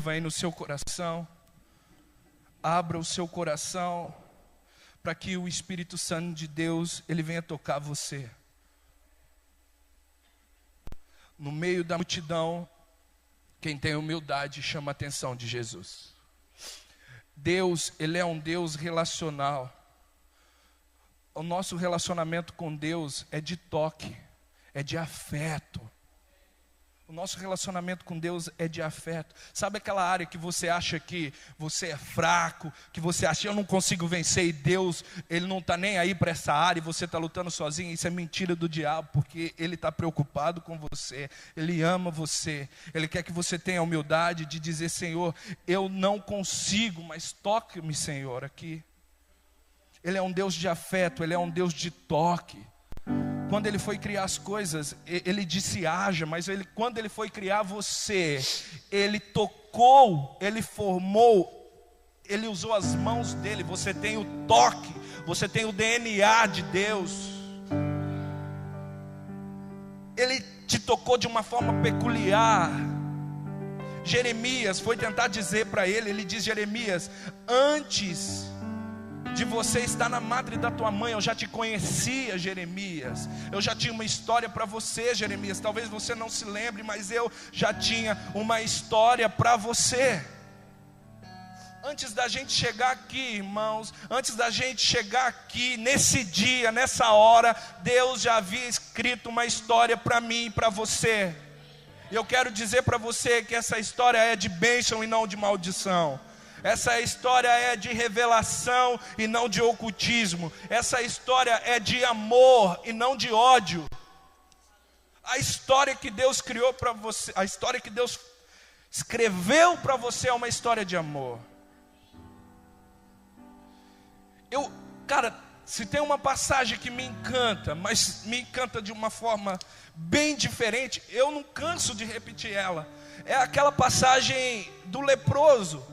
escreva aí no seu coração. Abra o seu coração para que o Espírito Santo de Deus, ele venha tocar você. No meio da multidão, quem tem humildade chama a atenção de Jesus. Deus, ele é um Deus relacional. O nosso relacionamento com Deus é de toque, é de afeto. O nosso relacionamento com Deus é de afeto. Sabe aquela área que você acha que você é fraco, que você acha, eu não consigo vencer, e Deus, ele não está nem aí para essa área, e você está lutando sozinho? Isso é mentira do diabo, porque ele está preocupado com você, ele ama você, ele quer que você tenha a humildade de dizer: Senhor, eu não consigo, mas toque-me, Senhor, aqui. Ele é um Deus de afeto, ele é um Deus de toque. Quando ele foi criar as coisas, ele disse haja, mas quando ele foi criar você, ele tocou, ele formou, ele usou as mãos dele. Você tem o toque, você tem o DNA de Deus. Ele te tocou de uma forma peculiar. Jeremias foi tentar dizer para ele, ele diz: Jeremias, antes de você estar na madre da tua mãe, eu já te conhecia, Jeremias. Eu já tinha uma história para você, Jeremias. Talvez você não se lembre, mas eu já tinha uma história para você. Antes da gente chegar aqui, irmãos, antes da gente chegar aqui, nesse dia, nessa hora, Deus já havia escrito uma história para mim e para você. E eu quero dizer para você que essa história é de bênção e não de maldição. Essa história é de revelação e não de ocultismo. Essa história é de amor e não de ódio. A história que Deus criou para você, a história que Deus escreveu para você é uma história de amor. Cara, se tem uma passagem que me encanta, mas me encanta de uma forma bem diferente, eu não canso de repetir ela. É aquela passagem do leproso.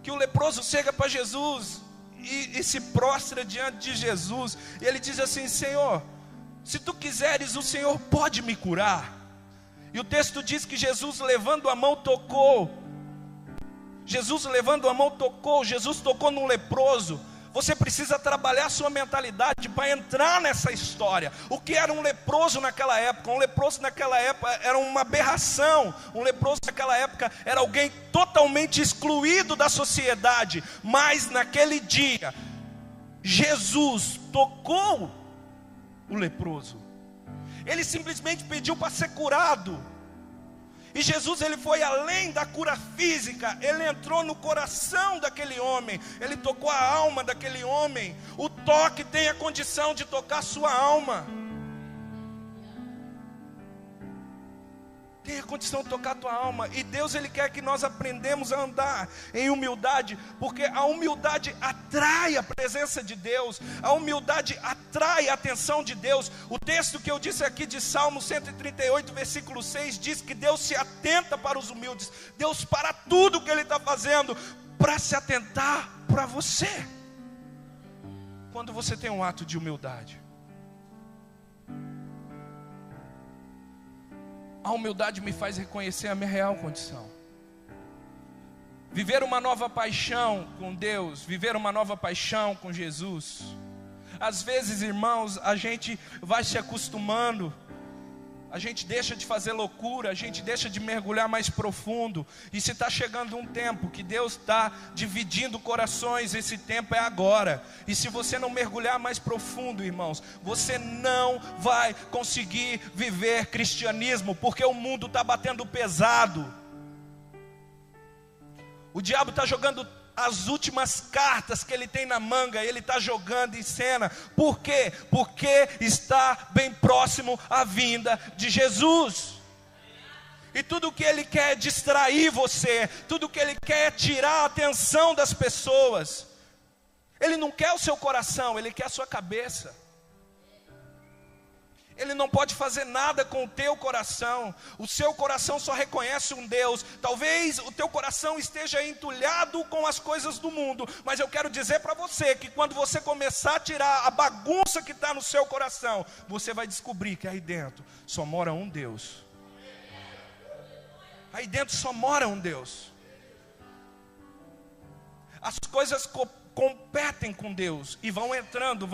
Que o leproso chega para Jesus e se prostra diante de Jesus. E ele diz assim: Senhor, se tu quiseres, o Senhor pode me curar. E o texto diz que Jesus levando a mão tocou. Jesus tocou no leproso. Você precisa trabalhar a sua mentalidade para entrar nessa história. O que era um leproso naquela época? Um leproso naquela época era uma aberração. Um leproso naquela época era alguém totalmente excluído da sociedade. Mas naquele dia, Jesus tocou o leproso. Ele simplesmente pediu para ser curado. E Jesus, ele foi além da cura física. Ele entrou no coração daquele homem. Ele tocou a alma daquele homem. O toque tem a condição de tocar a sua alma. Tem a condição de tocar a tua alma. E Deus, ele quer que nós aprendamos a andar em humildade, porque a humildade atrai a presença de Deus. A humildade atrai a atenção de Deus. O texto que eu disse aqui de Salmo 138, versículo 6, diz que Deus se atenta para os humildes. Deus para tudo que ele está fazendo para se atentar para você. Quando você tem um ato de humildade, a humildade me faz reconhecer a minha real condição. Viver uma nova paixão com Deus, viver uma nova paixão com Jesus. Às vezes, irmãos, a gente vai se acostumando, a gente deixa de fazer loucura, a gente deixa de mergulhar mais profundo. E se está chegando um tempo que Deus está dividindo corações, esse tempo é agora. E se você não mergulhar mais profundo, irmãos, você não vai conseguir viver cristianismo, porque o mundo está batendo pesado. O diabo está jogando as últimas cartas que ele tem na manga, ele está jogando em cena. Por quê? Porque está bem próximo à vinda de Jesus. E tudo que ele quer é distrair você, tudo que ele quer é tirar a atenção das pessoas. Ele não quer o seu coração, ele quer a sua cabeça. Ele não pode fazer nada com o teu coração. O seu coração só reconhece um Deus. Talvez o teu coração esteja entulhado com as coisas do mundo, mas eu quero dizer para você que quando você começar a tirar a bagunça que está no seu coração, você vai descobrir que aí dentro só mora um Deus. Aí dentro só mora um Deus. As coisas competem com Deus e vão entrando,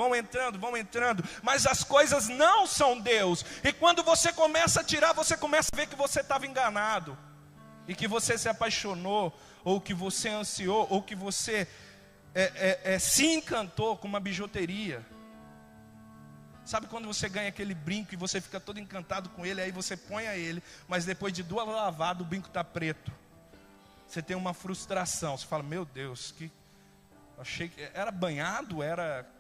mas as coisas não são Deus. E quando você começa a tirar, você começa a ver que você estava enganado, e que você se apaixonou, ou que você ansiou, ou que você se encantou com uma bijuteria. Sabe quando você ganha aquele brinco e você fica todo encantado com ele, aí você põe a ele, mas depois de 2 lavadas o brinco está preto. Você tem uma frustração, você fala, meu Deus, achei que era banhado,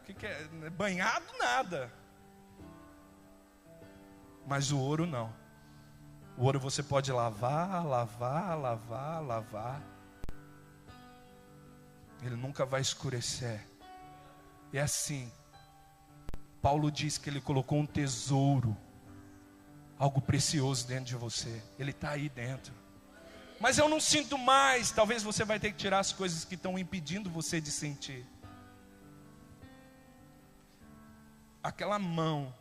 que é? Banhado nada. Mas o ouro não. O ouro você pode lavar. Ele nunca vai escurecer. E é assim, Paulo diz que ele colocou um tesouro, algo precioso dentro de você. Ele está aí dentro. Mas eu não sinto mais. Talvez você vai ter que tirar as coisas que estão impedindo você de sentir. Aquela mão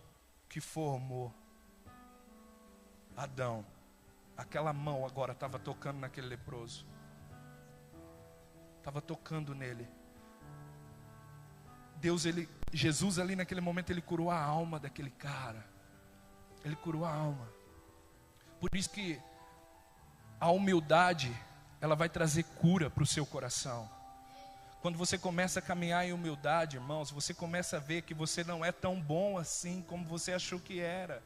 que formou Adão, aquela mão agora estava tocando naquele leproso. Estava tocando nele. Jesus ali naquele momento, ele curou a alma daquele cara. Ele curou a alma. Por isso que a humildade, ela vai trazer cura para o seu coração. Quando você começa a caminhar em humildade, irmãos, você começa a ver que você não é tão bom assim como você achou que era.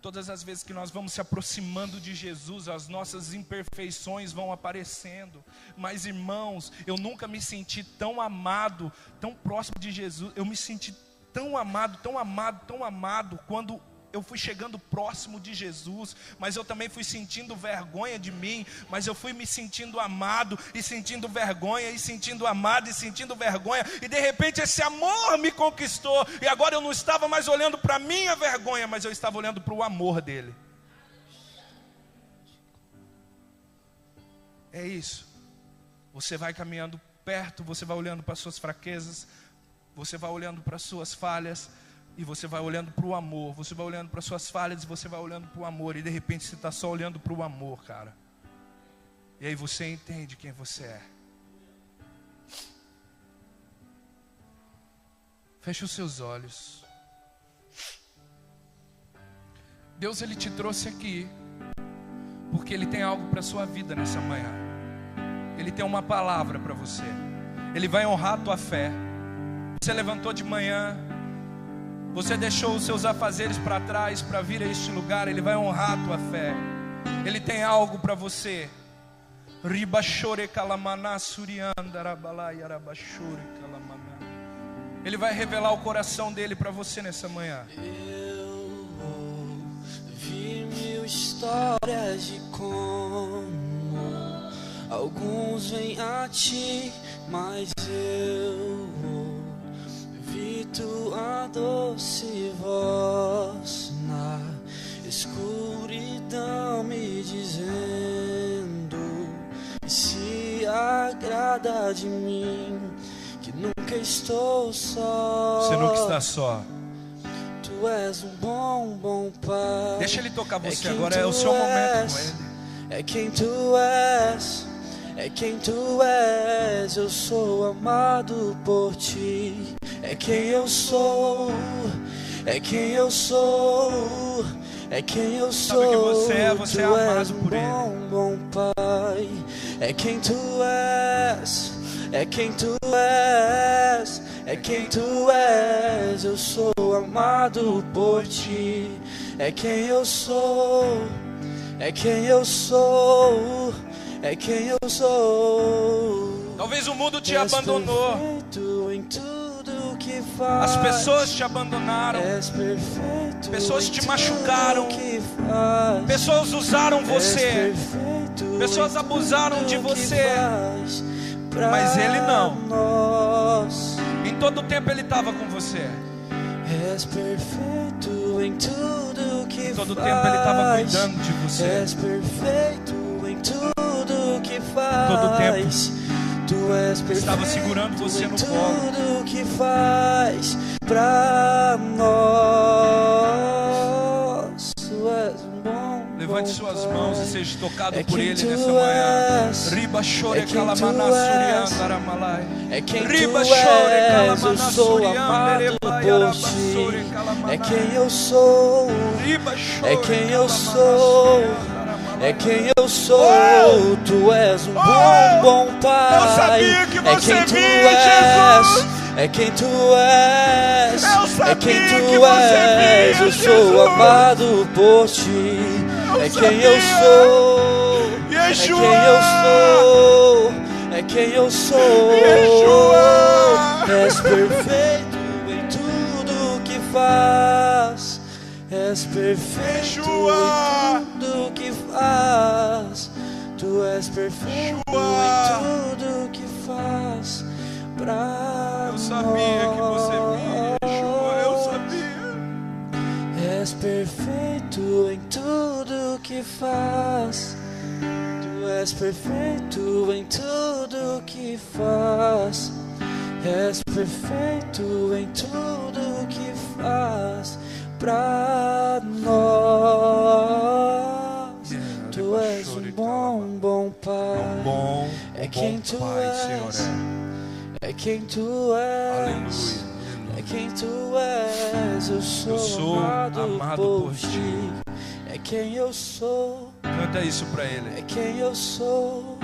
Todas as vezes que nós vamos se aproximando de Jesus, as nossas imperfeições vão aparecendo. Mas irmãos, eu nunca me senti tão amado, tão próximo de Jesus. Eu me senti tão amado quando eu fui chegando próximo de Jesus. Mas eu também fui sentindo vergonha de mim. Mas eu fui me sentindo amado e sentindo vergonha, e sentindo amado e sentindo vergonha. E de repente esse amor me conquistou. E agora eu não estava mais olhando para a minha vergonha, mas eu estava olhando para o amor dele. É isso. Você vai caminhando perto, você vai olhando para as suas fraquezas, você vai olhando para as suas falhas, e você vai olhando para o amor. Você vai olhando para as suas falhas e você vai olhando para o amor. E de repente você está só olhando para o amor, cara. E aí você entende quem você é. Feche os seus olhos. Deus, Ele te trouxe aqui porque Ele tem algo para a sua vida nessa manhã. Ele tem uma palavra para você. Ele vai honrar a tua fé. Você levantou de manhã, você deixou os seus afazeres para trás para vir a este lugar. Ele vai honrar a tua fé. Ele tem algo para você. Ele vai revelar o coração dele para você nessa manhã. Eu ouvi 1000 histórias de como alguns vêm a ti, mas eu ouvi tua doce voz na escuridão me dizendo que se agrada de mim, que nunca estou só. Você nunca está só. Tu és um bom pai. Deixa ele tocar você agora, é o seu momento com ele. É quem tu és, é quem tu és. Eu sou amado por ti. É quem eu sou, é quem eu sou, é quem eu sou. Sabe o que você é? Você é amado por ele. Bom pai. É quem tu és, é quem tu és, é quem tu és. Eu sou amado por ti. É quem eu sou, é quem eu sou, é quem eu sou. Talvez o mundo te abandonou. Em tudo que faz. As pessoas te abandonaram. Pessoas te machucaram. Pessoas usaram você. Pessoas abusaram de você. Mas ele não. Em todo tempo ele estava com você. És perfeito em tudo que faz. Em todo tempo ele estava cuidando de você. És perfeito em tudo que faz. Todo tempo tu és perfeito. Estava segurando você no colo. Tudo que faz pra nós. Tu és um bom levante suas mãos e seja tocado por quem Ele tu nessa manhã. és. Riba chore É quem tu calamana és. suriandaramalai. É quem Riba tu chore és, eu calamana sou amado por ti. É quem eu sou, é quem eu sou, é quem eu sou. Tu és um bom Pai. Eu sabia que você é quem tu vinha, és, Jesus. é quem tu és, Eu sabia é quem que tu você és. vinha, Eu sou Jesus. amado por ti. É quem eu sabia. sou, é Yeshua. quem eu sou, é quem eu sou. Yeshua. És perfeito em tudo que faz. És perfeito Yeshua. em tudo que faz. Tu és perfeito em tudo que faz. Pra Eu sabia que você vinha, Yeshua. Eu sabia. És perfeito em tudo que faz. Tu és perfeito em tudo que faz. És perfeito em tudo que faz pra nós. Tu és um bom Pai. Bom, É quem tu Pai, és. Senhor, É quem tu és. Aleluia. É quem tu és. Eu sou amado por ti. É quem eu sou. Canta isso pra É Ele. quem eu sou.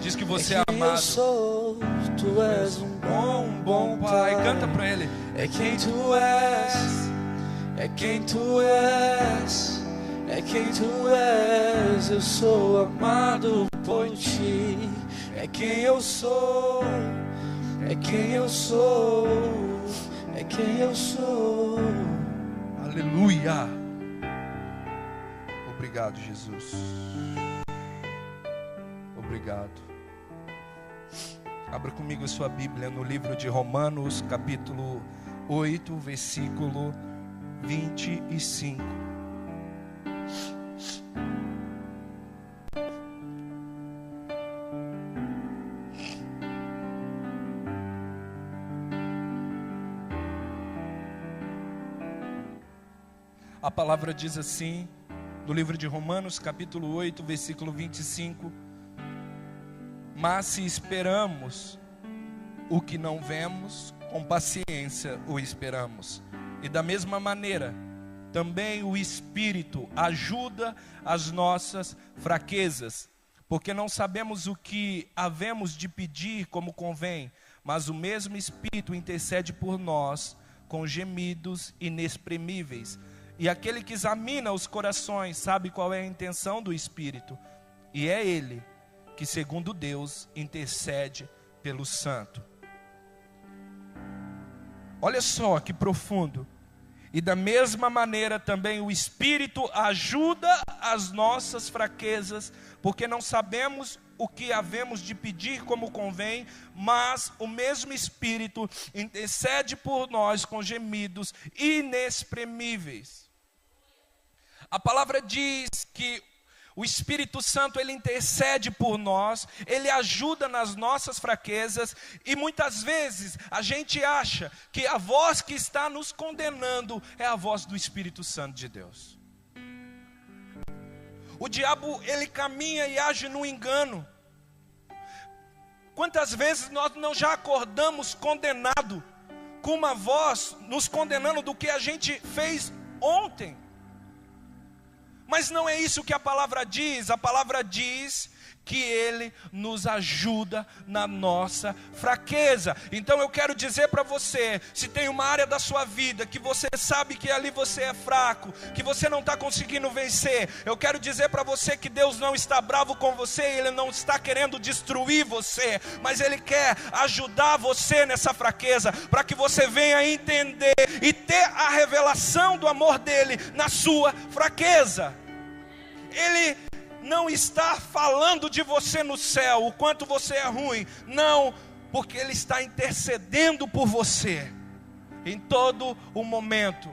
Diz que você é É quem eu amado. sou. Tu és um bom Pai. Pai. Canta pra Ele. É quem tu és. É quem tu és. É quem tu és. Eu sou amado por ti. É quem eu sou. É quem eu sou. É quem eu sou. Aleluia. Obrigado, Jesus. Obrigado. Abra comigo a sua Bíblia no livro de Romanos, capítulo 8, versículo 25. A palavra diz assim, no livro de Romanos, capítulo 8, versículo 25: mas se esperamos o que não vemos, com paciência o esperamos. E da mesma maneira, também o Espírito ajuda as nossas fraquezas, porque não sabemos o que havemos de pedir como convém, mas o mesmo Espírito intercede por nós com gemidos inexprimíveis. E aquele que examina os corações sabe qual é a intenção do Espírito, e é Ele que, segundo Deus, intercede pelo santo. Olha só que profundo. E da mesma maneira também o Espírito ajuda as nossas fraquezas, porque não sabemos o que havemos de pedir como convém, mas o mesmo Espírito intercede por nós com gemidos inexprimíveis. A palavra diz que o Espírito Santo, ele intercede por nós, ele ajuda nas nossas fraquezas, e muitas vezes a gente acha que a voz que está nos condenando é a voz do Espírito Santo de Deus. O diabo, ele caminha e age no engano. Quantas vezes nós não já acordamos condenado, com uma voz nos condenando do que a gente fez ontem? Mas não é isso que a palavra diz. A palavra diz que Ele nos ajuda na nossa fraqueza. Então eu quero dizer para você, se tem uma área da sua vida que você sabe que ali você é fraco, que você não está conseguindo vencer, eu quero dizer para você que Deus não está bravo com você, Ele não está querendo destruir você, mas Ele quer ajudar você nessa fraqueza, para que você venha entender e ter a revelação do amor dEle na sua fraqueza. Ele não está falando de você no céu, o quanto você é ruim. Não, porque Ele está intercedendo por você em todo o momento.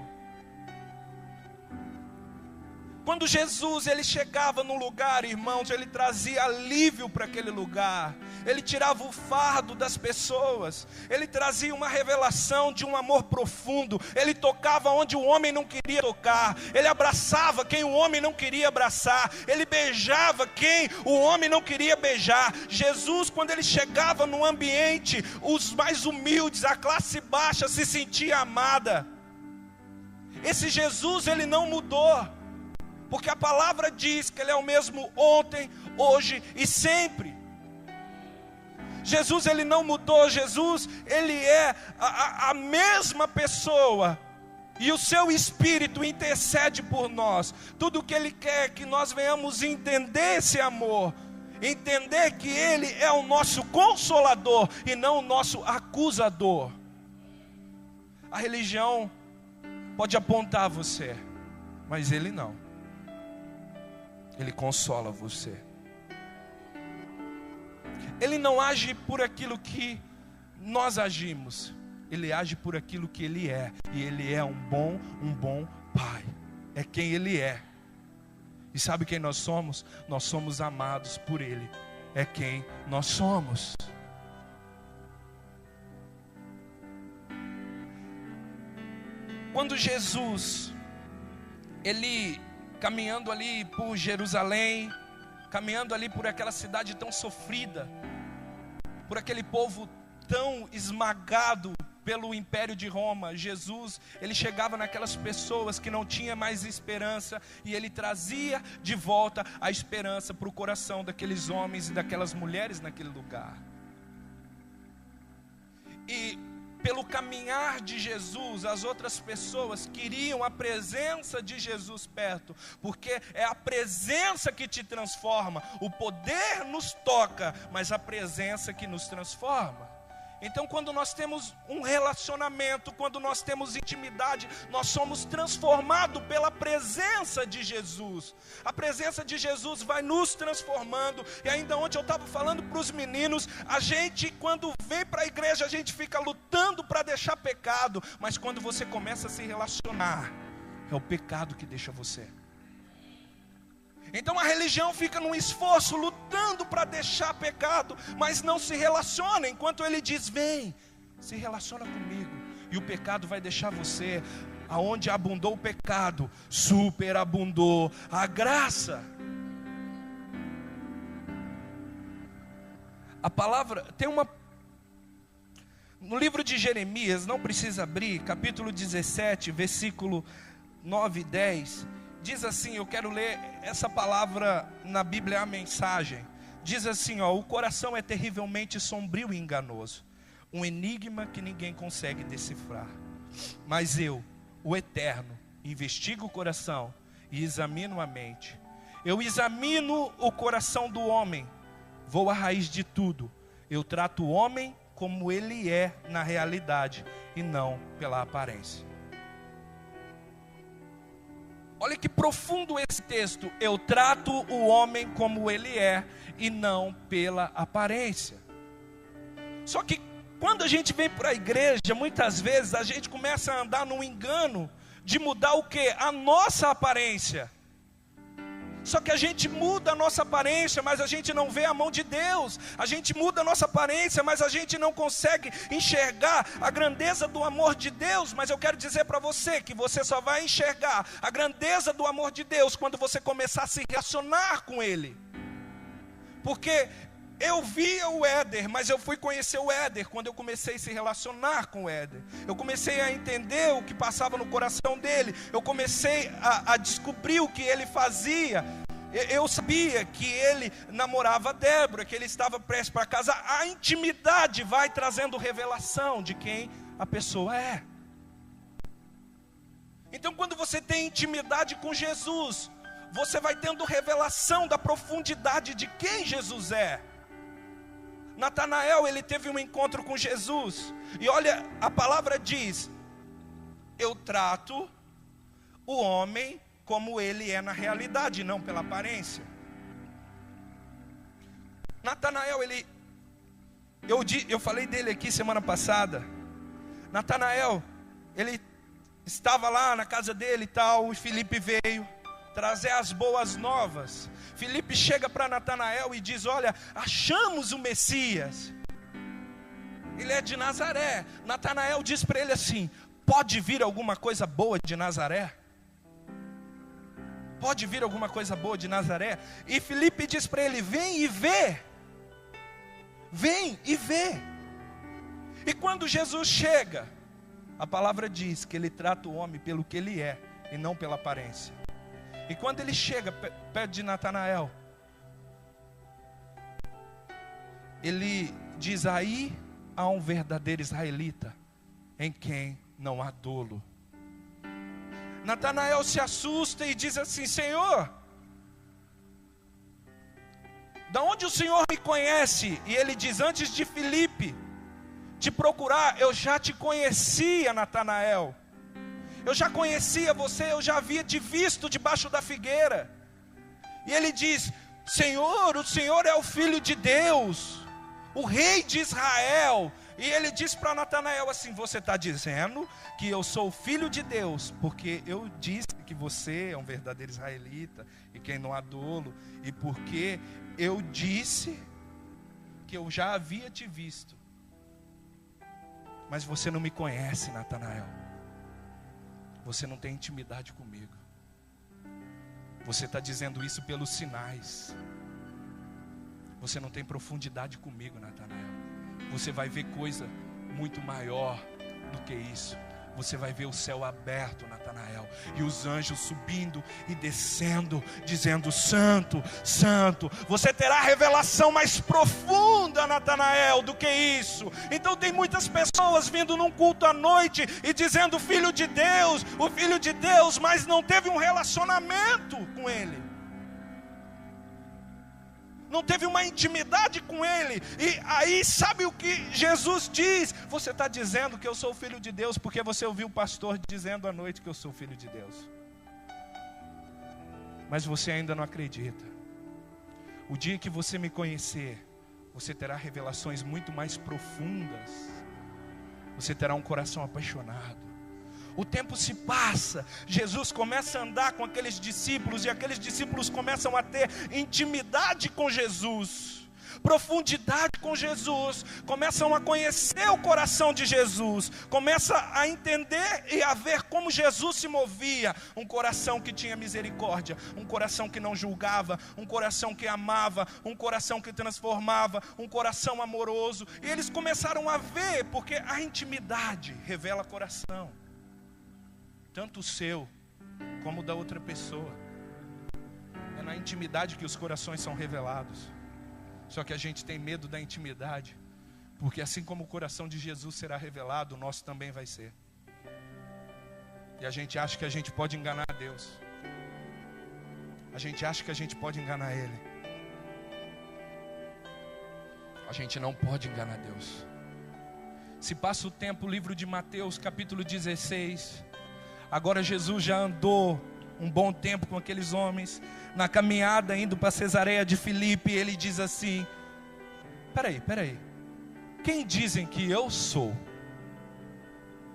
Quando Jesus ele chegava no lugar, irmãos, ele trazia alívio para aquele lugar. Ele tirava o fardo das pessoas. Ele trazia uma revelação de um amor profundo. Ele tocava onde o homem não queria tocar. Ele abraçava quem o homem não queria abraçar. Ele beijava quem o homem não queria beijar. Jesus, quando ele chegava no ambiente, os mais humildes, a classe baixa se sentia amada. Esse Jesus, ele não mudou. Porque a palavra diz que ele é o mesmo ontem, hoje e sempre. Jesus ele não mudou. Jesus ele é a mesma pessoa. E o seu Espírito intercede por nós. Tudo o que ele quer é que nós venhamos entender esse amor. Entender que ele é o nosso consolador e não o nosso acusador. A religião pode apontar você, mas ele não. Ele consola você. Ele não age por aquilo que nós agimos. Ele age por aquilo que ele é. E ele é um bom pai. É quem ele é. E sabe quem nós somos? Nós somos amados por ele. É quem nós somos. Quando Jesus, ele caminhando ali por Jerusalém, caminhando ali por aquela cidade tão sofrida, por aquele povo tão esmagado pelo Império de Roma, Jesus, ele chegava naquelas pessoas que não tinham mais esperança, e ele trazia de volta a esperança para o coração daqueles homens e daquelas mulheres naquele lugar. E pelo caminhar de Jesus, as outras pessoas queriam a presença de Jesus perto, porque é a presença que te transforma. O poder nos toca, mas a presença que nos transforma. Então, quando nós temos um relacionamento, quando nós temos intimidade, nós somos transformados pela presença de Jesus. A presença de Jesus vai nos transformando. E ainda ontem eu estava falando para os meninos, a gente quando vem para a igreja, a gente fica lutando para deixar pecado. Mas quando você começa a se relacionar, é o pecado que deixa você. Então a religião fica num esforço, lutando para deixar pecado, mas não se relaciona, enquanto ele diz, vem, se relaciona comigo, e o pecado vai deixar você. Aonde abundou o pecado, superabundou a graça. A palavra, tem uma, no livro de Jeremias, não precisa abrir, capítulo 17, versículo 9 e 10, diz assim, eu quero ler essa palavra na Bíblia, a mensagem. Diz assim, ó, o coração é terrivelmente sombrio e enganoso, um enigma que ninguém consegue decifrar. Mas eu, o Eterno, investigo o coração e examino a mente. Eu examino o coração do homem, vou à raiz de tudo. Eu trato o homem como ele é na realidade e não pela aparência. Olha que profundo esse texto. Eu trato o homem como ele é e não pela aparência. Só que quando a gente vem para a igreja, muitas vezes a gente começa a andar num engano de mudar o quê? A nossa aparência. Só que a gente muda a nossa aparência, mas a gente não vê a mão de Deus. A gente muda a nossa aparência, mas a gente não consegue enxergar a grandeza do amor de Deus. Mas eu quero dizer para você que você só vai enxergar a grandeza do amor de Deus quando você começar a se relacionar com Ele. Porque eu via o Éder, mas eu fui conhecer o Éder quando eu comecei a se relacionar com o Éder. Eu comecei a entender o que passava no coração dele. Eu comecei a descobrir o que ele fazia. Eu sabia que ele namorava a Débora, que ele estava prestes para casar. A intimidade vai trazendo revelação de quem a pessoa é. Então, quando você tem intimidade com Jesus, você vai tendo revelação da profundidade de quem Jesus é. Natanael, ele teve um encontro com Jesus, e olha, a palavra diz, eu trato o homem como ele é na realidade, não pela aparência. Natanael, eu falei dele aqui semana passada. Natanael, ele estava lá na casa dele e tal, e Filipe veio. trazer as boas novas. Filipe chega para Natanael e diz: olha, achamos o Messias. Ele é de Nazaré. Natanael diz para ele assim: pode vir alguma coisa boa de Nazaré? Pode vir alguma coisa boa de Nazaré? E Filipe diz para ele: vem e vê. Vem e vê. E quando Jesus chega, a palavra diz que ele trata o homem pelo que ele é e não pela aparência. E quando ele chega perto de Natanael, ele diz: aí há um verdadeiro israelita em quem não há dolo. Natanael se assusta e diz assim: Senhor, da onde o Senhor me conhece? E ele diz: antes de Filipe te procurar, eu já te conhecia, Natanael. Eu já conhecia você, eu já havia te visto debaixo da figueira. E ele diz: Senhor, o Senhor é o Filho de Deus, o Rei de Israel. E ele diz para Natanael assim: você está dizendo que eu sou o Filho de Deus, porque eu disse que você é um verdadeiro israelita, e quem não há dolo, e porque eu disse que eu já havia te visto. Mas você não me conhece, Natanael. Você não tem intimidade comigo. Você está dizendo isso pelos sinais. Você não tem profundidade comigo, Natanael. Você vai ver coisa muito maior do que isso. Você vai ver o céu aberto, Natanael, e os anjos subindo e descendo, dizendo: santo, santo. Você terá revelação mais profunda, Natanael, do que isso. Então tem muitas pessoas vindo num culto à noite e dizendo: filho de Deus, o Filho de Deus, mas não teve um relacionamento com Ele, não teve uma intimidade com Ele. E aí sabe o que Jesus diz? Você está dizendo que eu sou o Filho de Deus porque você ouviu o pastor dizendo à noite que eu sou o Filho de Deus, mas você ainda não acredita. O dia que você me conhecer, você terá revelações muito mais profundas. Você terá um coração apaixonado. O tempo se passa, Jesus começa a andar com aqueles discípulos, e aqueles discípulos começam a ter intimidade com Jesus, profundidade com Jesus, começam a conhecer o coração de Jesus, começam a entender e a ver como Jesus se movia. Um coração que tinha misericórdia, um coração que não julgava, um coração que amava, um coração que transformava, um coração amoroso. E eles começaram a ver, porque a intimidade revela coração, tanto o seu como o da outra pessoa. É na intimidade que os corações são revelados. Só que a gente tem medo da intimidade, porque assim como o coração de Jesus será revelado, o nosso também vai ser. E a gente acha que a gente pode enganar Deus. A gente acha que a gente pode enganar Ele. A gente não pode enganar Deus. Se passa o tempo, o livro de Mateus, capítulo 16. Agora Jesus já andou um bom tempo com aqueles homens. Na caminhada indo para Cesareia de Filipe, ele diz assim: peraí, quem dizem que eu sou?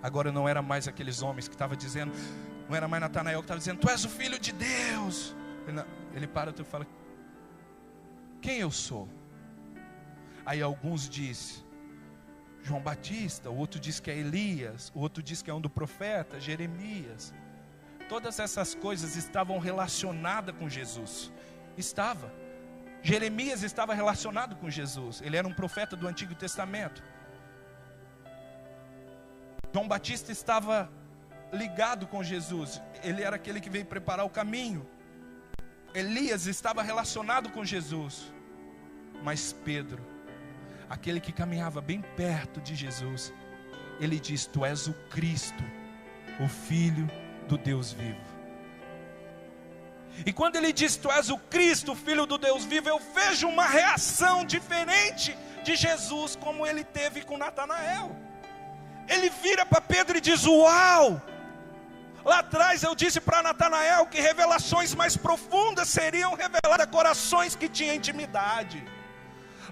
Agora não era mais aqueles homens que estavam dizendo, não era mais Natanael que estava dizendo: tu és o Filho de Deus. Ele para e fala: quem eu sou? Aí alguns dizem João Batista, o outro diz que é Elias, o outro diz que é um do profeta, Jeremias. Todas essas coisas estavam relacionadas com Jesus. Jeremias estava relacionado com Jesus. Ele era um profeta do Antigo Testamento. João Batista estava ligado com Jesus. Ele era aquele que veio preparar o caminho. Elias estava relacionado com Jesus. Mas Pedro, aquele que caminhava bem perto de Jesus, ele diz: tu és o Cristo, o Filho do Deus vivo. E quando ele diz: tu és o Cristo, o Filho do Deus vivo, eu vejo uma reação diferente de Jesus, como ele teve com Natanael. Ele vira para Pedro e diz: uau! Lá atrás eu disse para Natanael que revelações mais profundas seriam reveladas a corações que tinham intimidade.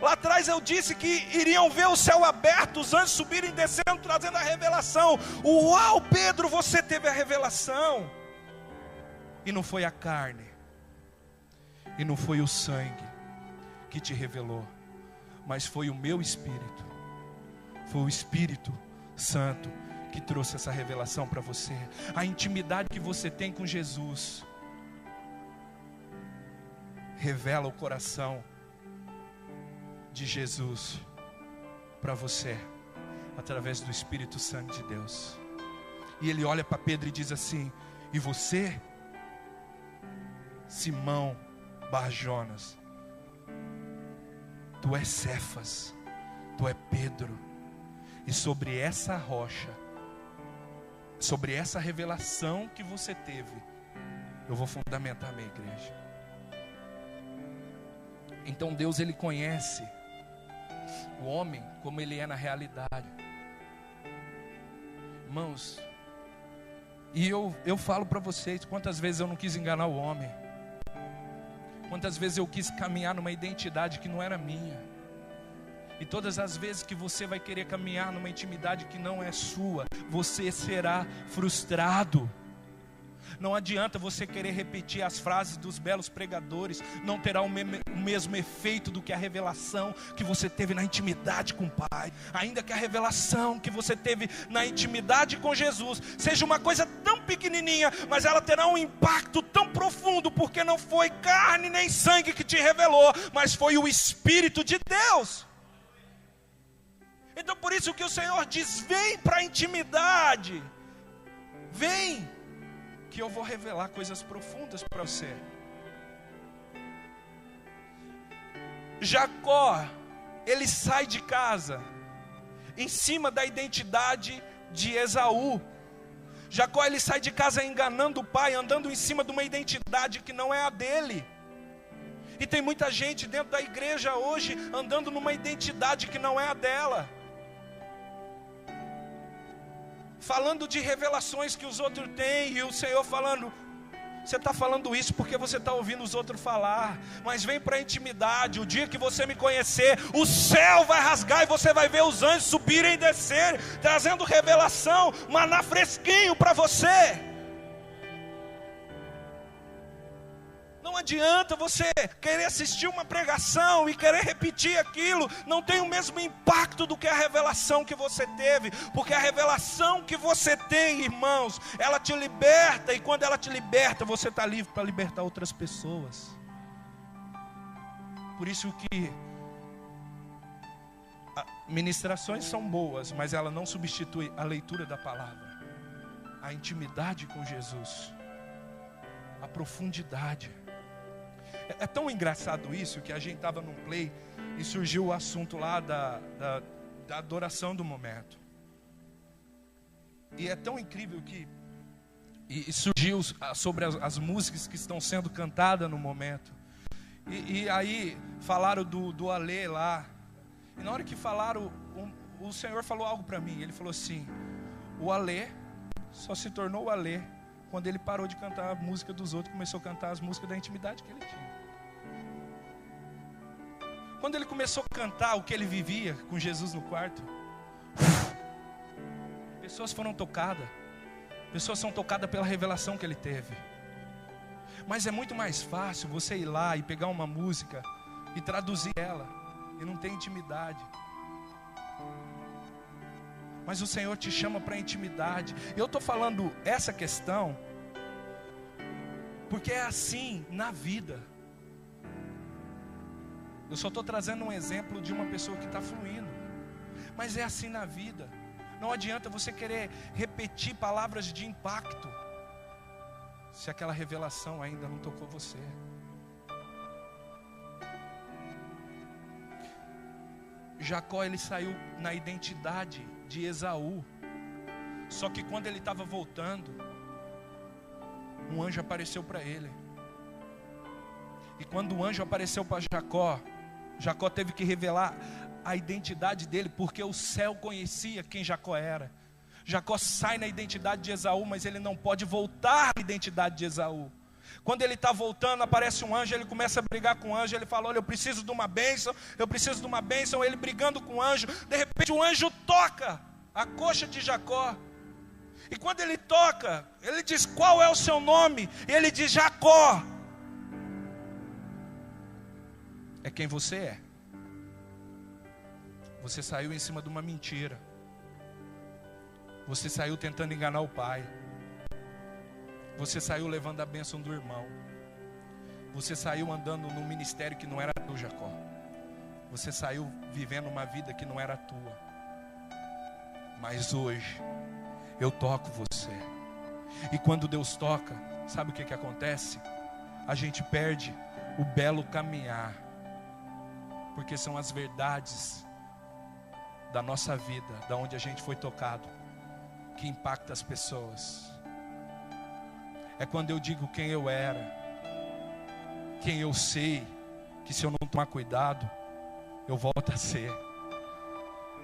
Lá atrás eu disse que iriam ver o céu aberto, os anjos subirem e descendo, trazendo a revelação. Uau, Pedro, você teve a revelação. E não foi a carne, e não foi o sangue que te revelou, mas foi o meu Espírito. Foi o Espírito Santo que trouxe essa revelação para você. A intimidade que você tem com Jesus revela o coração de Jesus para você, através do Espírito Santo de Deus. E ele olha para Pedro e diz assim: e você, Simão Bar-Jonas, tu és Cefas, tu é Pedro, e sobre essa rocha, sobre essa revelação que você teve, eu vou fundamentar a minha igreja. Então Deus, ele conhece o homem como ele é na realidade. Irmãos, e eu falo para vocês, quantas vezes eu não quis enganar o homem, quantas vezes eu quis caminhar numa identidade que não era minha. E todas as vezes que você vai querer caminhar numa intimidade que não é sua, você será frustrado. Não adianta você querer repetir as frases dos belos pregadores, não terá o mesmo efeito do que a revelação que você teve na intimidade com o Pai. Ainda que a revelação que você teve na intimidade com Jesus seja uma coisa tão pequenininha, mas ela terá um impacto tão profundo, porque não foi carne nem sangue que te revelou, mas foi o Espírito de Deus. Então por isso que o Senhor diz: vem para a intimidade, vem, que eu vou revelar coisas profundas para você. Jacó, ele sai de casa em cima da identidade de Esaú. Jacó, ele sai de casa enganando o pai, andando em cima de uma identidade que não é a dele. E tem muita gente dentro da igreja hoje andando numa identidade que não é a dela, falando de revelações que os outros têm, e o Senhor falando: você está falando isso porque você está ouvindo os outros falar, mas vem para a intimidade. O dia que você me conhecer, o céu vai rasgar e você vai ver os anjos subirem e descerem, trazendo revelação, maná fresquinho para você. Não adianta você querer assistir uma pregação e querer repetir aquilo, não tem o mesmo impacto do que a revelação que você teve, porque a revelação que você tem, irmãos, ela te liberta, e quando ela te liberta, você está livre para libertar outras pessoas. Por isso que ministrações são boas, mas ela não substitui a leitura da palavra, a intimidade com Jesus, a profundidade. É tão engraçado isso, que a gente estava num play e surgiu o assunto lá da adoração do momento. E é tão incrível que e surgiu sobre as músicas que estão sendo cantadas no momento. E aí falaram do Alê lá. E na hora que falaram, o Senhor falou algo para mim. Ele falou assim: o Alê só se tornou o Alê quando ele parou de cantar a música dos outros, começou a cantar as músicas da intimidade que ele tinha. Quando ele começou a cantar o que ele vivia com Jesus no quarto, pessoas foram tocadas. Pessoas são tocadas pela revelação que ele teve. Mas é muito mais fácil você ir lá e pegar uma música e traduzir ela, e não ter intimidade. Mas o Senhor te chama para intimidade. Eu estou falando essa questão porque é assim na vida. Eu só estou trazendo um exemplo de uma pessoa que está fluindo, mas é assim na vida. Não adianta você querer repetir palavras de impacto se aquela revelação ainda não tocou você. Jacó, ele saiu na identidade de Esaú. Só que quando ele estava voltando, um anjo apareceu para ele. E quando o anjo apareceu para Jacó, Jacó teve que revelar a identidade dele, porque o céu conhecia quem Jacó era. Jacó sai na identidade de Esaú, mas ele não pode voltar à identidade de Esaú. Quando ele está voltando, aparece um anjo, ele começa a brigar com o anjo, ele fala: olha, eu preciso de uma bênção, eu preciso de uma bênção. Ele brigando com o anjo, de repente o anjo toca a coxa de Jacó. E quando ele toca, ele diz: qual é o seu nome? E ele diz: Jacó. É quem você é. Você saiu em cima de uma mentira. Você saiu tentando enganar o pai. Você saiu levando a bênção do irmão. Você saiu andando num ministério que não era teu, Jacó. Você saiu vivendo uma vida que não era tua. Mas hoje eu toco você. E quando Deus toca, sabe o que acontece? A gente perde o belo caminhar. Porque são as verdades da nossa vida, da onde a gente foi tocado, que impacta as pessoas. É quando eu digo quem eu era, quem eu sei, que se eu não tomar cuidado, eu volto a ser.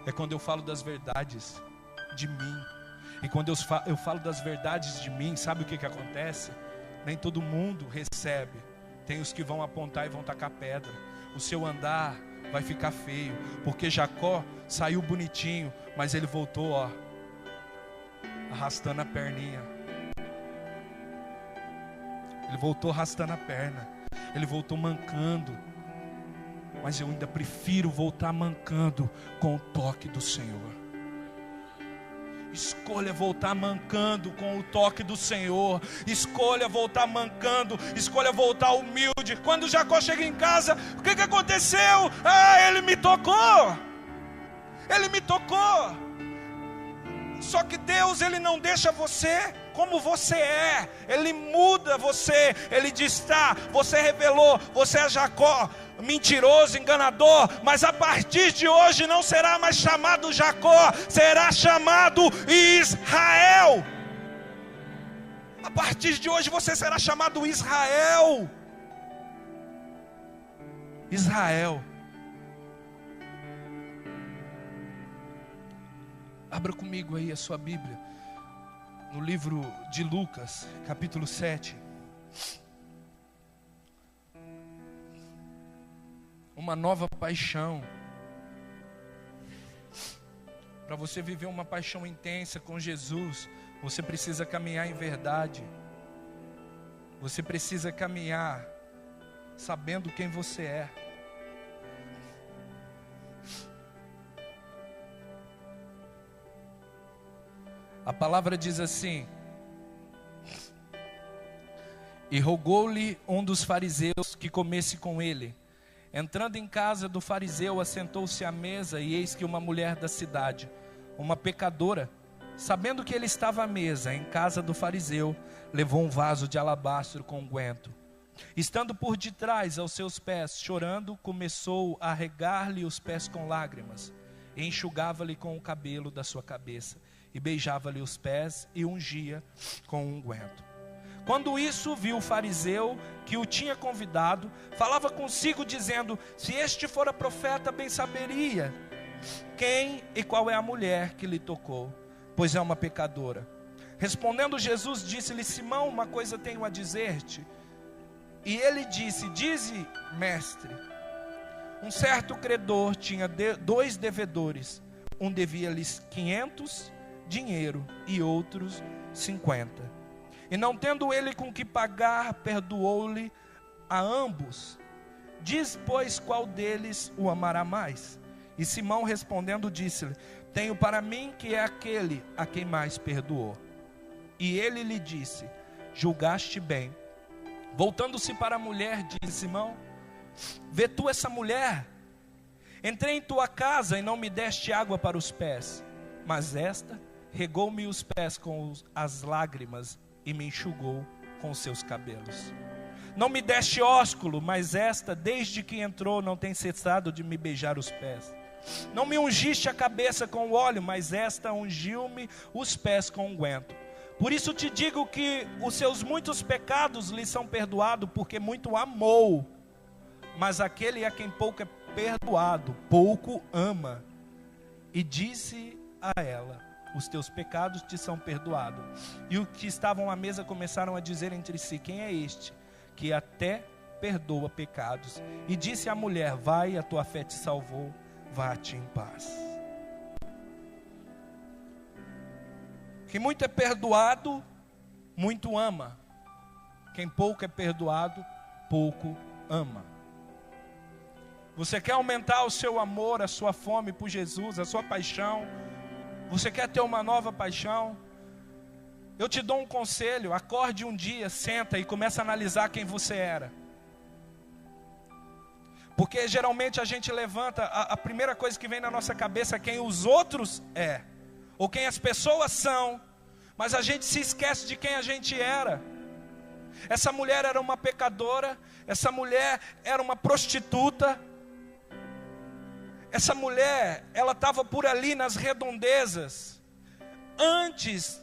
É quando eu falo das verdades de mim. E quando eu falo das verdades de mim, sabe o que acontece? Nem todo mundo recebe. Tem os que vão apontar e vão tacar pedra. O seu andar vai ficar feio, porque Jacó saiu bonitinho, mas ele voltou, ó, arrastando a perninha. Ele voltou arrastando a perna. Ele voltou mancando. Mas eu ainda prefiro voltar mancando com o toque do Senhor. Escolha voltar mancando com o toque do Senhor. Escolha voltar mancando. Escolha voltar humilde. Quando Jacó chega em casa, o que aconteceu? Ele me tocou. Ele me tocou. Só que Deus, Ele não deixa você como você é. Ele muda você. Ele diz: tá, você revelou, você é Jacó, mentiroso, enganador, mas a partir de hoje não será mais chamado Jacó, será chamado Israel. A partir de hoje você será chamado Israel. Israel. Abra comigo aí a sua Bíblia, no livro de Lucas, capítulo 7. Uma nova paixão. Para você viver uma paixão intensa com Jesus, você precisa caminhar em verdade. Você precisa caminhar sabendo quem você é. A palavra diz assim: e rogou-lhe um dos fariseus que comesse com ele. Entrando em casa do fariseu, assentou-se à mesa, e eis que uma mulher da cidade, uma pecadora, sabendo que ele estava à mesa em casa do fariseu, levou um vaso de alabastro com unguento. Estando por detrás aos seus pés, chorando, começou a regar-lhe os pés com lágrimas, e enxugava-lhe com o cabelo da sua cabeça, e beijava-lhe os pés, e ungia com unguento. Quando isso viu o fariseu que o tinha convidado, falava consigo dizendo: se este fora profeta, bem saberia quem e qual é a mulher que lhe tocou, pois é uma pecadora. Respondendo Jesus, disse-lhe: Simão, uma coisa tenho a dizer-te. E ele disse: dize, mestre. Um certo credor tinha 2 devedores. Um devia-lhes 500 dinheiro e outros 50. E não tendo ele com que pagar, perdoou-lhe a ambos. Diz, pois, qual deles o amará mais? E Simão respondendo disse-lhe: tenho para mim que é aquele a quem mais perdoou. E ele lhe disse: julgaste bem. Voltando-se para a mulher, disse Simão: vê tu essa mulher? Entrei em tua casa e não me deste água para os pés, mas esta regou-me os pés com as lágrimas e me enxugou com os seus cabelos. Não me deste ósculo, mas esta, desde que entrou, não tem cessado de me beijar os pés. Não me ungiste a cabeça com óleo, mas esta ungiu-me os pés com unguento. Por isso te digo que os seus muitos pecados lhe são perdoados, porque muito amou. Mas aquele a quem pouco é perdoado, pouco ama. E disse a ela: os teus pecados te são perdoados. E os que estavam à mesa começaram a dizer entre si: quem é este que até perdoa pecados? E disse à mulher: vai, a tua fé te salvou, vá-te em paz. O Quem muito é perdoado, muito ama. Quem pouco é perdoado, pouco ama. Você quer aumentar o seu amor, a sua fome por Jesus, a sua paixão? Você quer ter uma nova paixão? Eu te dou um conselho: acorde um dia, senta e começa a analisar quem você era. Porque geralmente a gente levanta, a primeira coisa que vem na nossa cabeça é quem os outros é, ou quem as pessoas são, mas a gente se esquece de quem a gente era. Essa mulher era uma pecadora, essa mulher era uma prostituta, essa mulher, ela estava por ali nas redondezas. Antes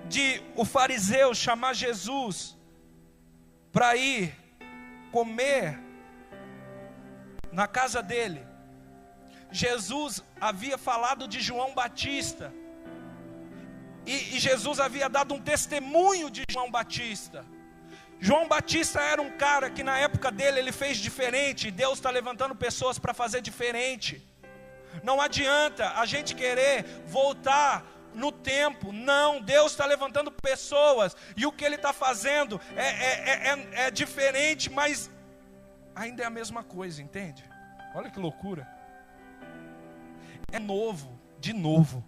de o fariseu chamar Jesus para ir comer na casa dele, Jesus havia falado de João Batista, e Jesus havia dado um testemunho de João Batista. João Batista era um cara que na época dele ele fez diferente, e Deus está levantando pessoas para fazer diferente. Não adianta a gente querer voltar no tempo, não, Deus está levantando pessoas, e o que Ele está fazendo é diferente, mas ainda é a mesma coisa, entende? Olha que loucura. É novo, de novo.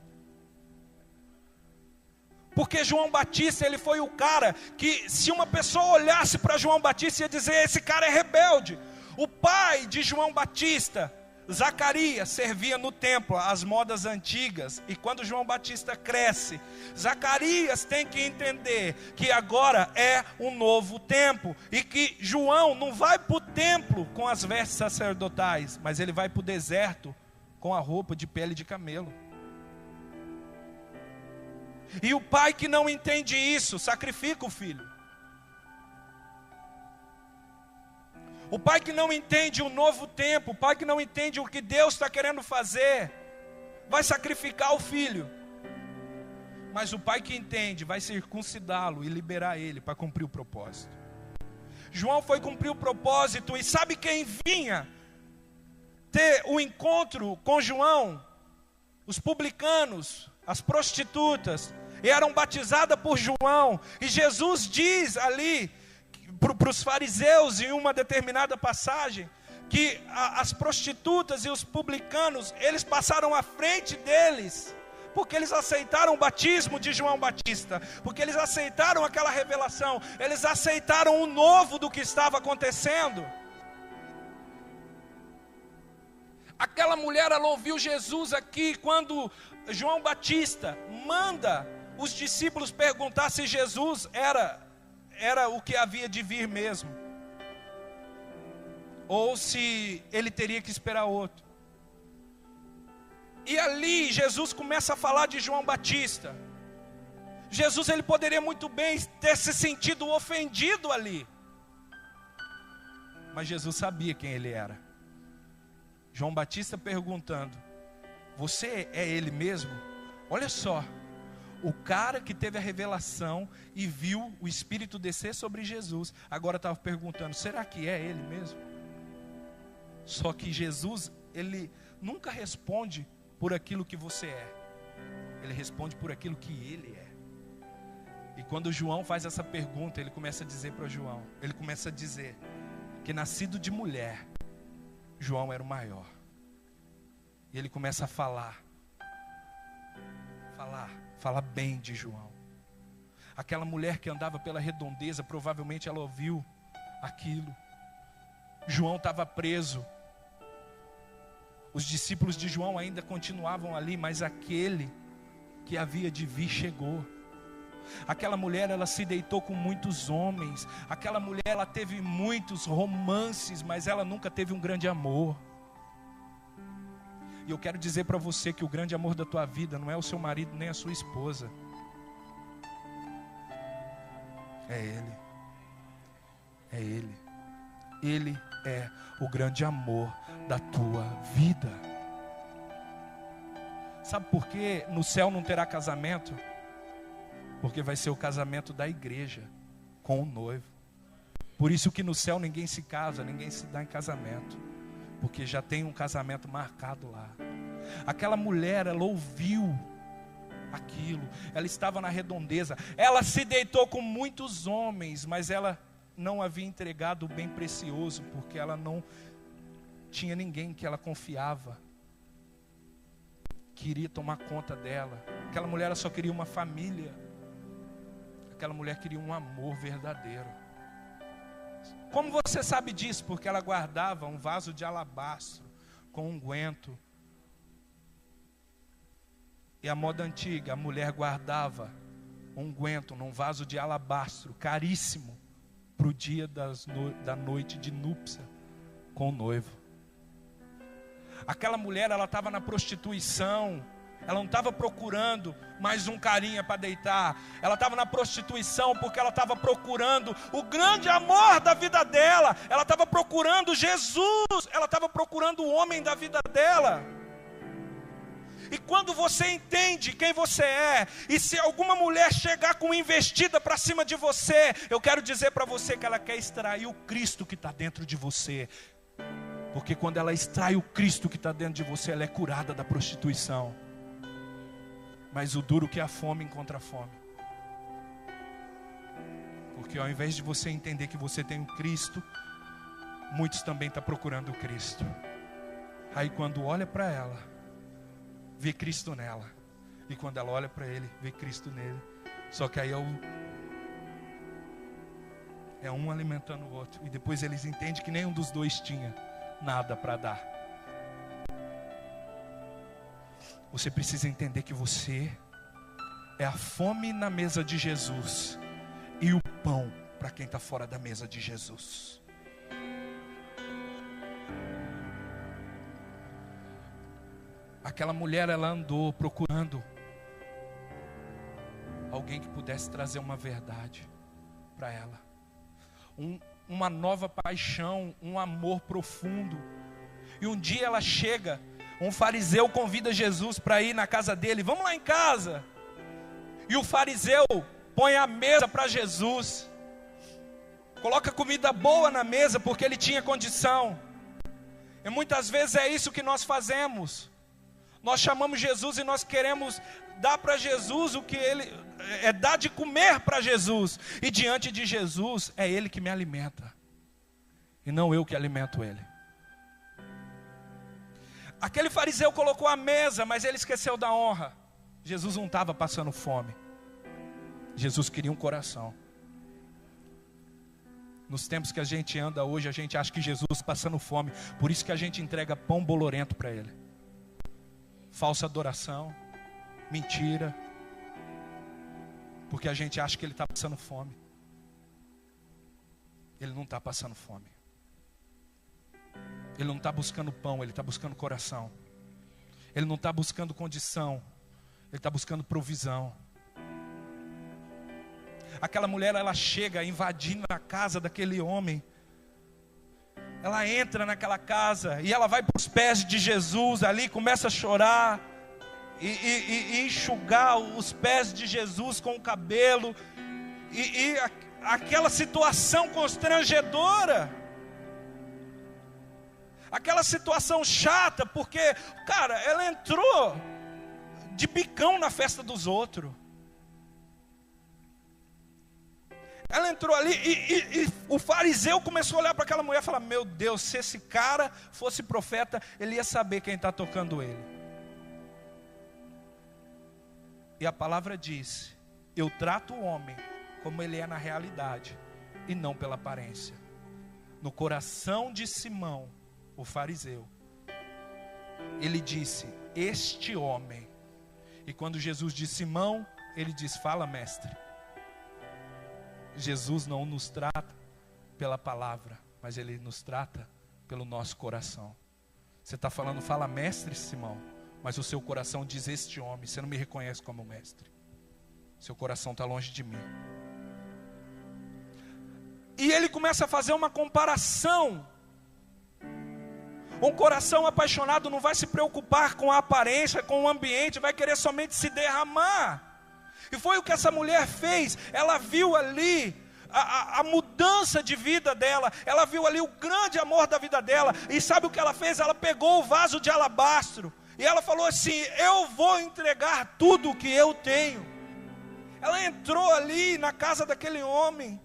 Porque João Batista, ele foi o cara que, se uma pessoa olhasse para João Batista, ia dizer: esse cara é rebelde. O pai de João Batista, Zacarias, servia no templo as modas antigas, e quando João Batista cresce, Zacarias tem que entender que agora é um novo tempo, e que João não vai para o templo com as vestes sacerdotais, mas ele vai para o deserto com a roupa de pele de camelo. E o pai que não entende isso, sacrifica o filho. O pai que não entende o novo tempo, o pai que não entende o que Deus está querendo fazer, vai sacrificar o filho. Mas o pai que entende, vai circuncidá-lo e liberar ele para cumprir o propósito. João foi cumprir o propósito, e sabe quem vinha ter o encontro com João? Os publicanos, as prostitutas, e eram batizadas por João. E Jesus diz ali para os fariseus, em uma determinada passagem, que as prostitutas e os publicanos, eles passaram à frente deles, porque eles aceitaram o batismo de João Batista, porque eles aceitaram aquela revelação, eles aceitaram o novo do que estava acontecendo. Aquela mulher, ela ouviu Jesus aqui, quando João Batista manda os discípulos perguntar se Jesus era o que havia de vir mesmo, ou se ele teria que esperar outro. E ali Jesus começa a falar de João Batista. Jesus, ele poderia muito bem ter se sentido ofendido ali, mas Jesus sabia quem ele era. João Batista perguntando: você é ele mesmo? Olha só, o cara que teve a revelação e viu o Espírito descer sobre Jesus, agora estava perguntando: será que é ele mesmo? Só que Jesus, ele nunca responde por aquilo que você é, ele responde por aquilo que ele é. E quando João faz essa pergunta, ele começa a dizer para João, ele começa a dizer que nascido de mulher, João era o maior. E ele começa a falar bem de João. Aquela mulher que andava pela redondeza, provavelmente ela ouviu aquilo. João estava preso. Os discípulos de João ainda continuavam ali, mas aquele que havia de vir chegou. Aquela mulher, ela se deitou com muitos homens. Aquela mulher, ela teve muitos romances, mas ela nunca teve um grande amor. E eu quero dizer para você que o grande amor da tua vida não é o seu marido nem a sua esposa. É Ele. É Ele. Ele é o grande amor da tua vida. Sabe por que no céu não terá casamento? Porque vai ser o casamento da igreja com o noivo. Por isso que no céu ninguém se casa, ninguém se dá em casamento, porque já tem um casamento marcado lá. Aquela mulher, ela ouviu aquilo. Ela estava na redondeza. Ela se deitou com muitos homens, mas ela não havia entregado o bem precioso, porque ela não tinha ninguém que ela confiava, que iria tomar conta dela. Aquela mulher ela só queria uma família. Aquela mulher queria um amor verdadeiro. Como você sabe disso? Porque ela guardava um vaso de alabastro com unguento. E a moda antiga, a mulher guardava unguento num vaso de alabastro, caríssimo, para o dia da noite de núpcia com o noivo. Aquela mulher, ela estava na prostituição. Ela não estava procurando mais um carinha para deitar. Ela estava na prostituição porque ela estava procurando o grande amor da vida dela. Ela estava procurando Jesus. Ela estava procurando o homem da vida dela. E quando você entende quem você é, e se alguma mulher chegar com investida para cima de você, eu quero dizer para você que ela quer extrair o Cristo que está dentro de você. Porque quando ela extrai o Cristo que está dentro de você, ela é curada da prostituição. Mas o duro que é a fome encontra a fome. Porque ao invés de você entender que você tem o Cristo, muitos também estão procurando o Cristo. Aí quando olha para ela, vê Cristo nela. E quando ela olha para ele, vê Cristo nele. Só que aí é um alimentando o outro. E depois eles entendem que nenhum dos dois tinha nada para dar. Você precisa entender que você é a fome na mesa de Jesus e o pão para quem está fora da mesa de Jesus. Aquela mulher, ela andou procurando alguém que pudesse trazer uma verdade para ela, uma nova paixão, um amor profundo. E um dia ela chega, um fariseu convida Jesus para ir na casa dele. Vamos lá em casa. E o fariseu põe a mesa para Jesus, coloca comida boa na mesa porque ele tinha condição. E muitas vezes é isso que nós fazemos. Nós chamamos Jesus e nós queremos dar para Jesus o que ele é, dar de comer para Jesus. E diante de Jesus é Ele que me alimenta, e não eu que alimento Ele. Aquele fariseu colocou a mesa, mas ele esqueceu da honra. Jesus não estava passando fome. Jesus queria um coração. Nos tempos que a gente anda hoje, a gente acha que Jesus passando fome. Por isso que a gente entrega pão bolorento para Ele. Falsa adoração, mentira. Porque a gente acha que Ele está passando fome. Ele não está passando fome. Ele não está buscando pão, Ele está buscando coração. Ele não está buscando condição, Ele está buscando provisão. Aquela mulher, ela chega invadindo a casa daquele homem. Ela entra naquela casa e ela vai para os pés de Jesus ali, começa a chorar e enxugar os pés de Jesus com o cabelo. E aquela situação constrangedora. Aquela situação chata, porque, cara, ela entrou de bicão na festa dos outros. Ela entrou ali e o fariseu começou a olhar para aquela mulher e falar: meu Deus, se esse cara fosse profeta, ele ia saber quem está tocando ele. E a palavra diz: eu trato o homem como ele é na realidade, e não pela aparência. No coração de Simão, o fariseu, ele disse: este homem. E quando Jesus disse Simão, ele diz: fala, mestre. Jesus não nos trata pela palavra, mas Ele nos trata pelo nosso coração. Você está falando, fala mestre, Simão, mas o seu coração diz: este homem. Você não me reconhece como mestre. Seu coração está longe de mim. E ele começa a fazer uma comparação. Um coração apaixonado não vai se preocupar com a aparência, com o ambiente, vai querer somente se derramar. E foi o que essa mulher fez. Ela viu ali a mudança de vida dela. Ela viu ali o grande amor da vida dela. E sabe o que ela fez? Ela pegou o vaso de alabastro. E ela falou assim: eu vou entregar tudo o que eu tenho. Ela entrou ali na casa daquele homem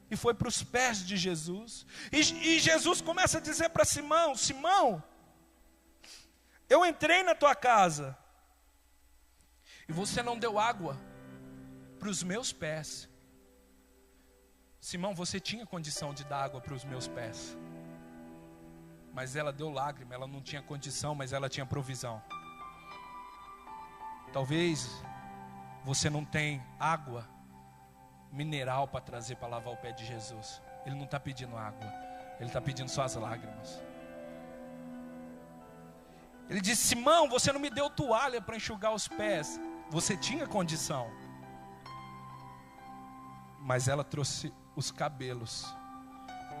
e foi para os pés de Jesus. E Jesus começa a dizer para Simão: Simão, eu entrei na tua casa e você não deu água para os meus pés. Simão, você tinha condição de dar água para os meus pés, mas ela deu lágrima. Ela não tinha condição, mas ela tinha provisão. Talvez você não tenha água mineral para trazer para lavar o pé de Jesus. Ele não está pedindo água, ele está pedindo só as lágrimas. Ele disse: Simão, você não me deu toalha para enxugar os pés. Você tinha condição, mas ela trouxe os cabelos,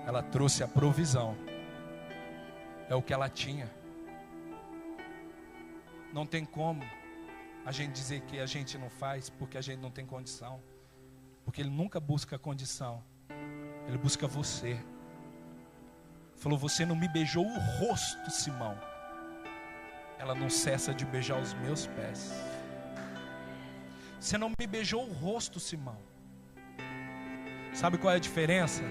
ela trouxe a provisão. É o que ela tinha. Não tem como a gente dizer que a gente não faz porque a gente não tem condição, porque ele nunca busca condição, ele busca você. Falou: você não me beijou o rosto, Simão. Ela não cessa de beijar os meus pés. Você não me beijou o rosto, Simão. Sabe qual é a diferença?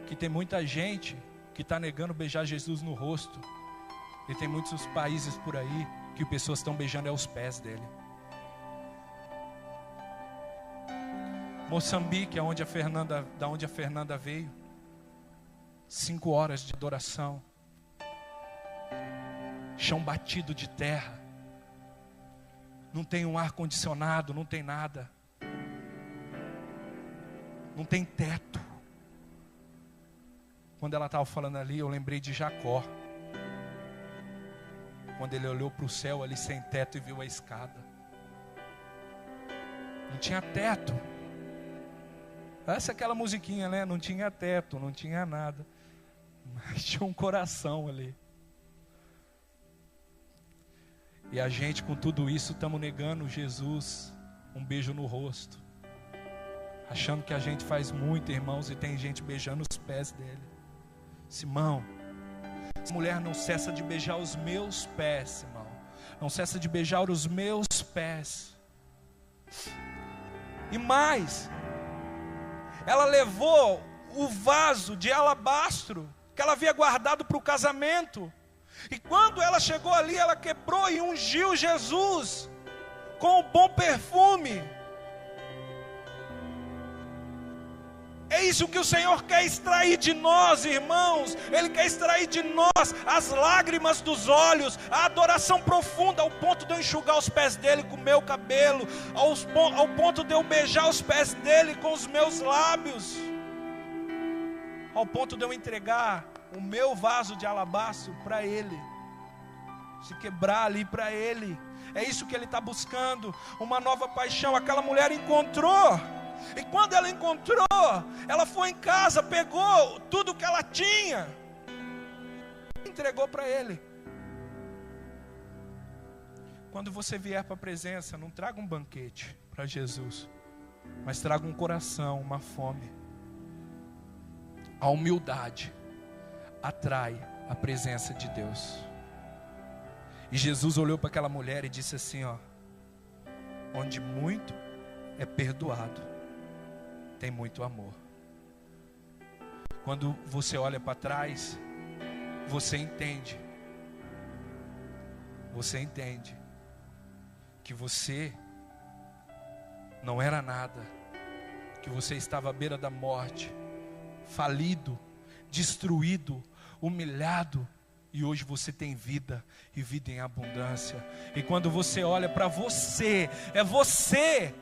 Que tem muita gente que está negando beijar Jesus no rosto. E tem muitos países por aí que pessoas estão beijando os pés dele. Moçambique, da onde a Fernanda veio, 5 horas de adoração, chão batido de terra, não tem um ar condicionado, não tem nada, não tem teto. Quando ela estava falando ali, eu lembrei de Jacó, quando ele olhou para o céu ali sem teto e viu a escada. Não tinha teto. Essa é aquela musiquinha, né? Não tinha teto, não tinha nada, mas tinha um coração ali. E a gente, com tudo isso, estamos negando Jesus um beijo no rosto, achando que a gente faz muito, irmãos, e tem gente beijando os pés dele. Simão, essa mulher não cessa de beijar os meus pés, Simão. Não cessa de beijar os meus pés. E mais, ela levou o vaso de alabastro que ela havia guardado para o casamento. E quando ela chegou ali, ela quebrou e ungiu Jesus com o bom perfume. É isso que o Senhor quer extrair de nós, irmãos. Ele quer extrair de nós as lágrimas dos olhos, a adoração profunda, ao ponto de eu enxugar os pés dele com o meu cabelo, ao ponto de eu beijar os pés dele com os meus lábios, ao ponto de eu entregar o meu vaso de alabastro para ele, se quebrar ali para ele. É isso que ele está buscando, uma nova paixão. Aquela mulher encontrou. E quando ela encontrou, ela foi em casa, pegou tudo que ela tinha, entregou para ele. Quando você vier para a presença, não traga um banquete para Jesus, mas traga um coração, uma fome. A humildade atrai a presença de Deus. E Jesus olhou para aquela mulher e disse assim, ó: onde muito é perdoado, tem muito amor. Quando você olha para trás, você entende que você não era nada, que você estava à beira da morte, falido, destruído, humilhado, e hoje você tem vida, e vida em abundância. E quando você olha para você, é você.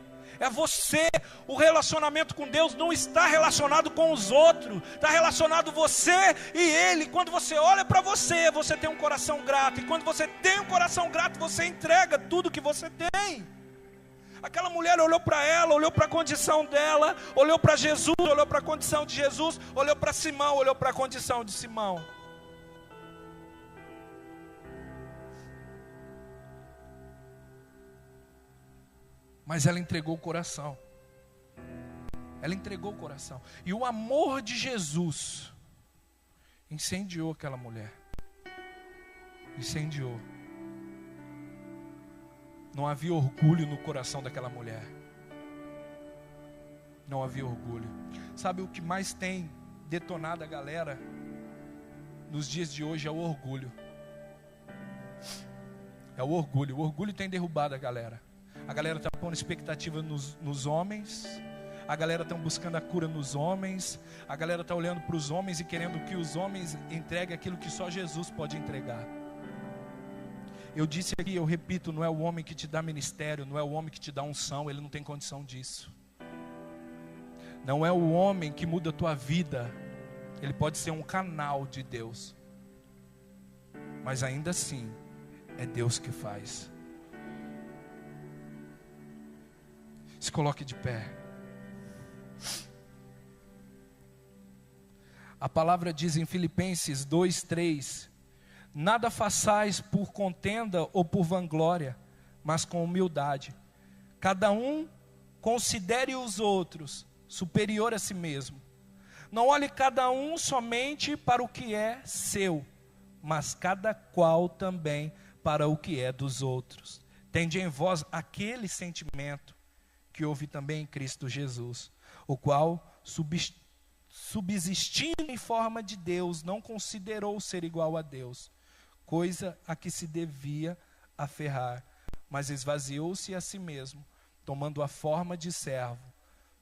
O relacionamento com Deus não está relacionado com os outros, está relacionado você e Ele. Quando você olha para você, você tem um coração grato, e quando você tem um coração grato, você entrega tudo que você tem. Aquela mulher olhou para ela, olhou para a condição dela, olhou para Jesus, olhou para a condição de Jesus, olhou para Simão, olhou para a condição de Simão. Mas ela entregou o coração. Ela entregou o coração. E o amor de Jesus incendiou aquela mulher. incendiou. Não havia orgulho no coração daquela mulher. Não havia orgulho. Sabe o que mais tem detonado a galera nos dias de hoje? É o orgulho. É o orgulho. O orgulho tem derrubado a galera. A galera está pondo expectativa nos homens. A galera está buscando a cura nos homens. A galera está olhando para os homens e querendo que os homens entreguem aquilo que só Jesus pode entregar. Eu disse aqui, eu repito, não é o homem que te dá ministério, não é o homem que te dá unção, ele não tem condição disso. Não é o homem que muda a tua vida, ele pode ser um canal de Deus, mas ainda assim, é Deus que faz. Se coloque de pé. A palavra diz em Filipenses 2:3: nada façais por contenda ou por vanglória, mas com humildade. Cada um considere os outros superior a si mesmo. Não olhe cada um somente para o que é seu, mas cada qual também para o que é dos outros. Tende em vós aquele sentimento que houve também em Cristo Jesus, o qual, subsistindo em forma de Deus, não considerou ser igual a Deus, coisa a que se devia aferrar, mas esvaziou-se a si mesmo, tomando a forma de servo,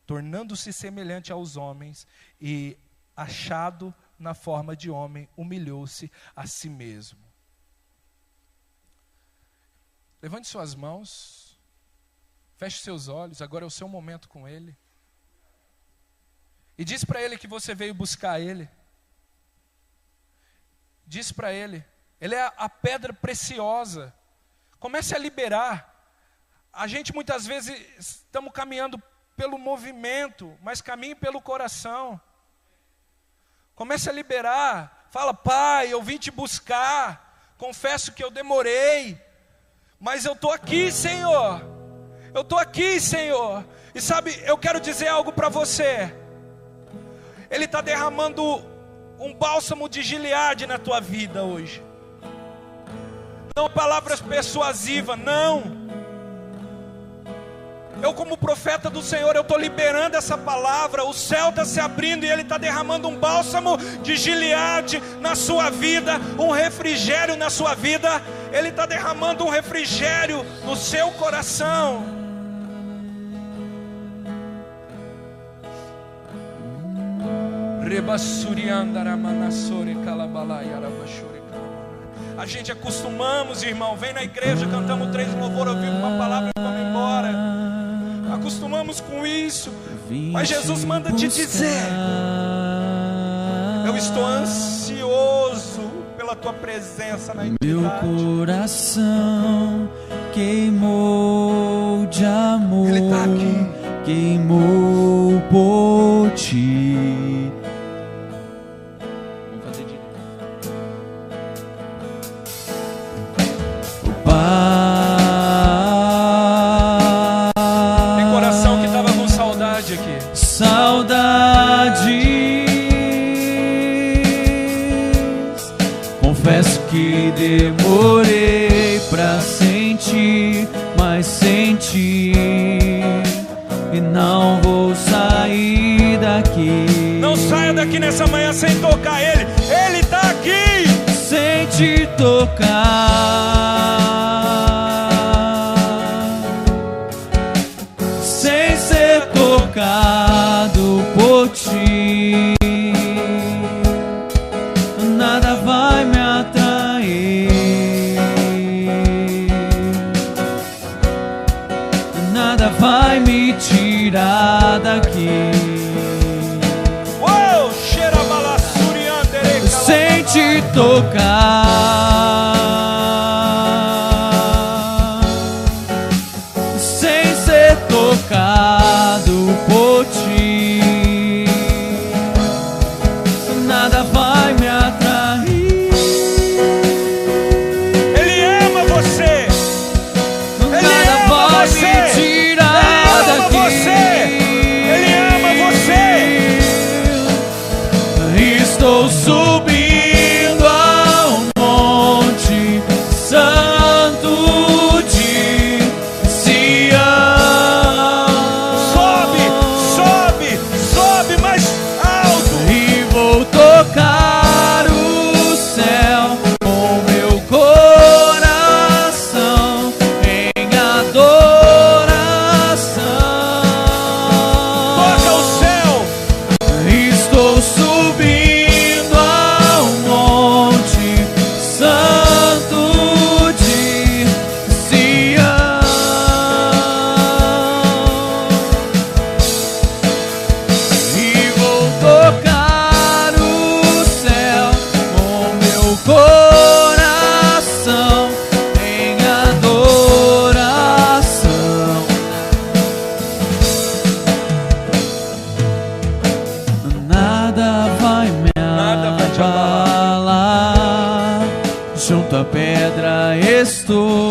tornando-se semelhante aos homens, e achado na forma de homem, humilhou-se a si mesmo. Levante suas mãos, feche seus olhos, agora é o seu momento com Ele. E diz para Ele que você veio buscar Ele. Diz para Ele, Ele é a pedra preciosa. Comece a liberar. A gente muitas vezes estamos caminhando pelo movimento, mas caminhe pelo coração. Comece a liberar. Fala: Pai, eu vim te buscar. Confesso que eu demorei, mas eu estou aqui, Senhor. Eu estou aqui, Senhor. E sabe, eu quero dizer algo para você. Ele está derramando um bálsamo de Gileade na tua vida hoje. Não palavras persuasivas, não. Eu, como profeta do Senhor, eu estou liberando essa palavra. O céu está se abrindo e Ele está derramando um bálsamo de Gileade na sua vida, um refrigério na sua vida. Ele está derramando um refrigério no seu coração. A gente acostumamos, irmão, vem na igreja, cantamos 3 louvores, ouvimos uma palavra e vamos embora. Acostumamos com isso, mas Jesus manda te dizer: eu estou ansioso pela tua presença na intimidade. Meu coração queimou de amor. Ele está aqui. Queimou por ti. Vamos fazer direito. Tem coração que estava com saudade aqui. Saudades. Confesso que demorei pra sentir, mas senti. E não vou sair daqui. Não saia daqui nessa manhã sem tocar Ele. Ele está aqui. Sem te tocar, sem ser tocado por ti, nada vai me atrair, nada vai me tirar daqui. Sem te tocar, sem ser tocado por ti, nada vai me atrair. Ele ama você. Nada vai me tirar daqui. Ele ama você. Estou subindo ao monte junto à pedra estou,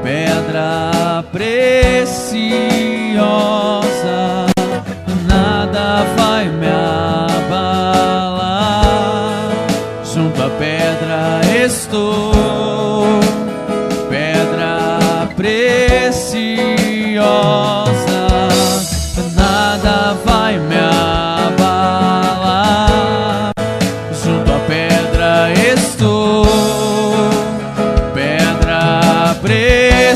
pedra preciosa, nada vai me abalar. Junto à pedra estou, pedra preciosa, nada vai me abalar. Junto à pedra estou, pedra preciosa,